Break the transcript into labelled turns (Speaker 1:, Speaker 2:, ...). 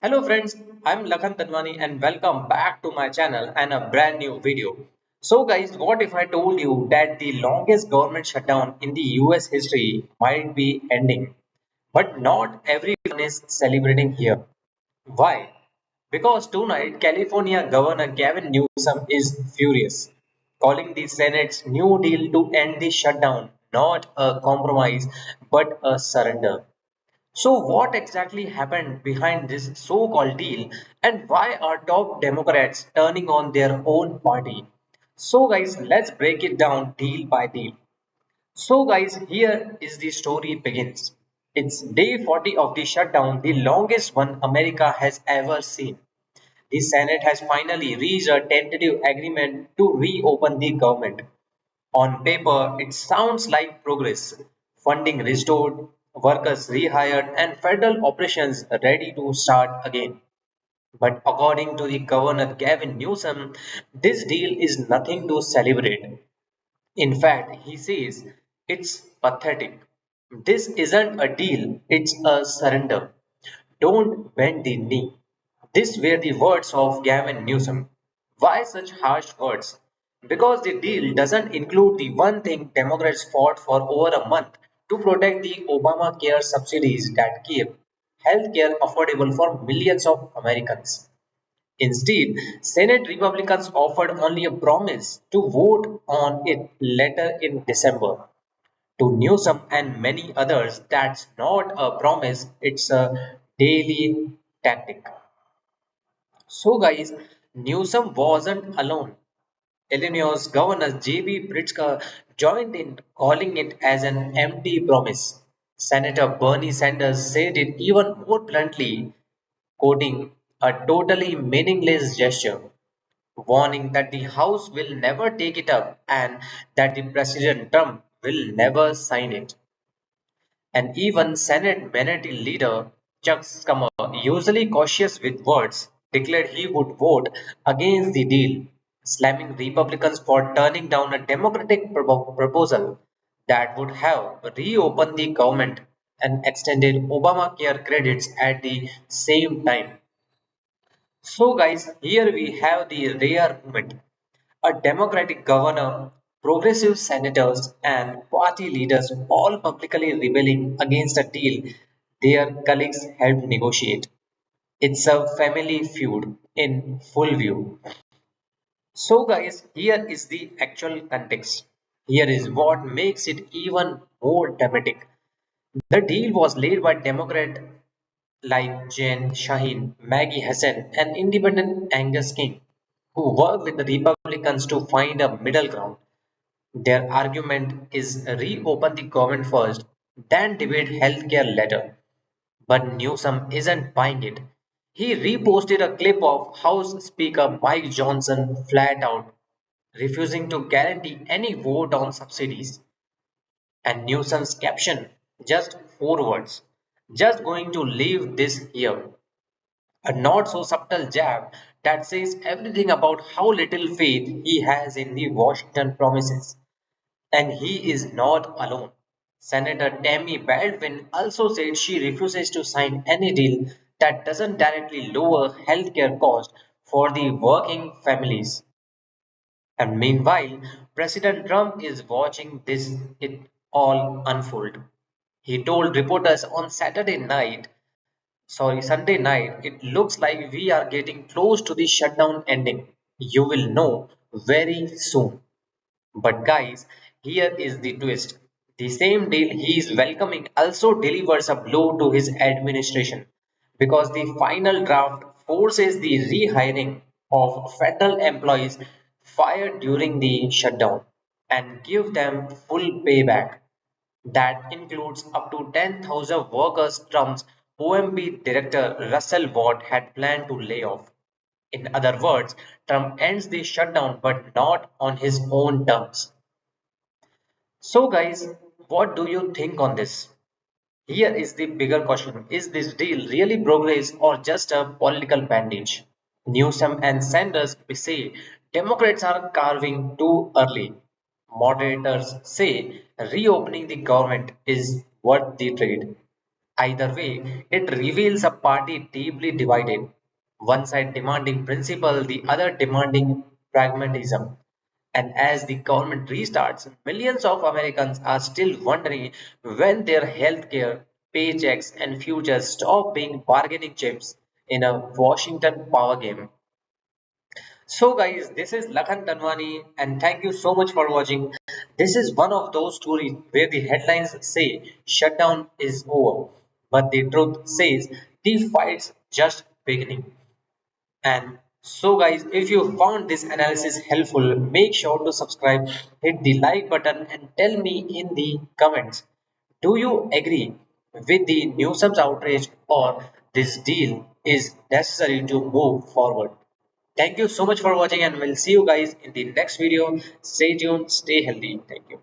Speaker 1: Hello friends, I'm Lakhan Tanwani and welcome back to my channel and a brand new video. So guys, what if I told you that the longest government shutdown in the US history might be ending, but not everyone is celebrating here. Why? Because tonight California Governor Gavin Newsom is furious, calling the Senate's New Deal to end the shutdown not a compromise but a surrender. So, what exactly happened behind this so called deal, and why are top Democrats turning on their own party? So, guys, let's break it down deal by deal. So, guys, here is the story begins. It's day 40 of the shutdown, the longest one America has ever seen. The Senate has finally reached a tentative agreement to reopen the government. On paper, it sounds like progress. Funding restored, workers rehired, and federal operations ready to start again. But according to the Governor Gavin Newsom, this deal is nothing to celebrate. In fact, he says it's pathetic. This isn't a deal, it's a surrender. Don't bend the knee. These were the words of Gavin Newsom. Why such harsh words? Because the deal doesn't include the one thing Democrats fought for over a month to protect the Obamacare subsidies that keep healthcare affordable for millions of Americans. Instead, Senate Republicans offered only a promise to vote on it later in December. To Newsom and many others, that's not a promise, it's a daily tactic. So, guys, Newsom wasn't alone. Illinois Governor J.B. Pritzker joined in calling it as an empty promise. Senator Bernie Sanders said it even more bluntly, quoting, a totally meaningless gesture, warning that the House will never take it up and that the President Trump will never sign it. And even Senate Minority Leader Chuck Schumer, usually cautious with words, declared he would vote against the deal, slamming Republicans for turning down a Democratic proposal that would have reopened the government and extended Obamacare credits at the same time. So, guys, here we have the rare moment. A Democratic governor, progressive senators, and party leaders all publicly rebelling against a deal their colleagues helped negotiate. It's a family feud in full view. So, guys, here is the actual context. Here is what makes it even more dramatic. The deal was led by Democrats like Jen Shaheen, Maggie Hassan, and independent Angus King, who worked with the Republicans to find a middle ground. Their argument is reopen the government first, then debate healthcare later. But Newsom isn't buying it. He reposted a clip of House Speaker Mike Johnson flat out refusing to guarantee any vote on subsidies. And Newsom's caption, just four words, just going to leave this here. A not so subtle jab that says everything about how little faith he has in the Washington promises. And he is not alone. Senator Tammy Baldwin also said she refuses to sign any deal that doesn't directly lower healthcare costs for the working families. And meanwhile, President Trump is watching this it all unfold. He told reporters on Sunday night, it looks like we are getting close to the shutdown ending. You will know very soon. But guys, here is the twist. The same deal he is welcoming also delivers a blow to his administration because the final draft forces the rehiring of federal employees fired during the shutdown and give them full payback. That includes up to 10,000 workers Trump's OMB director Russell Watt had planned to lay off. In other words, Trump ends the shutdown but not on his own terms. So, guys, what do you think on this? Here is the bigger question. Is this deal really progress or just a political bandage? Newsom and Sanders say Democrats are carving too early. Moderators say reopening the government is worth the trade. Either way, it reveals a party deeply divided, one side demanding principle, the other demanding pragmatism. And as the government restarts, millions of Americans are still wondering when their healthcare, paychecks, and futures stop being bargaining chips in a Washington power game. So guys, this is Lakhan Tanwani and thank you so much for watching. This is one of those stories where the headlines say shutdown is over, but the truth says the fight's just beginning. And so guys, if you found this analysis helpful, make sure to subscribe, hit the like button and tell me in the comments. Do you agree with the Newsom's outrage or this deal is necessary to move forward? Thank you so much for watching and we'll see you guys in the next video. Stay tuned, stay healthy. Thank you.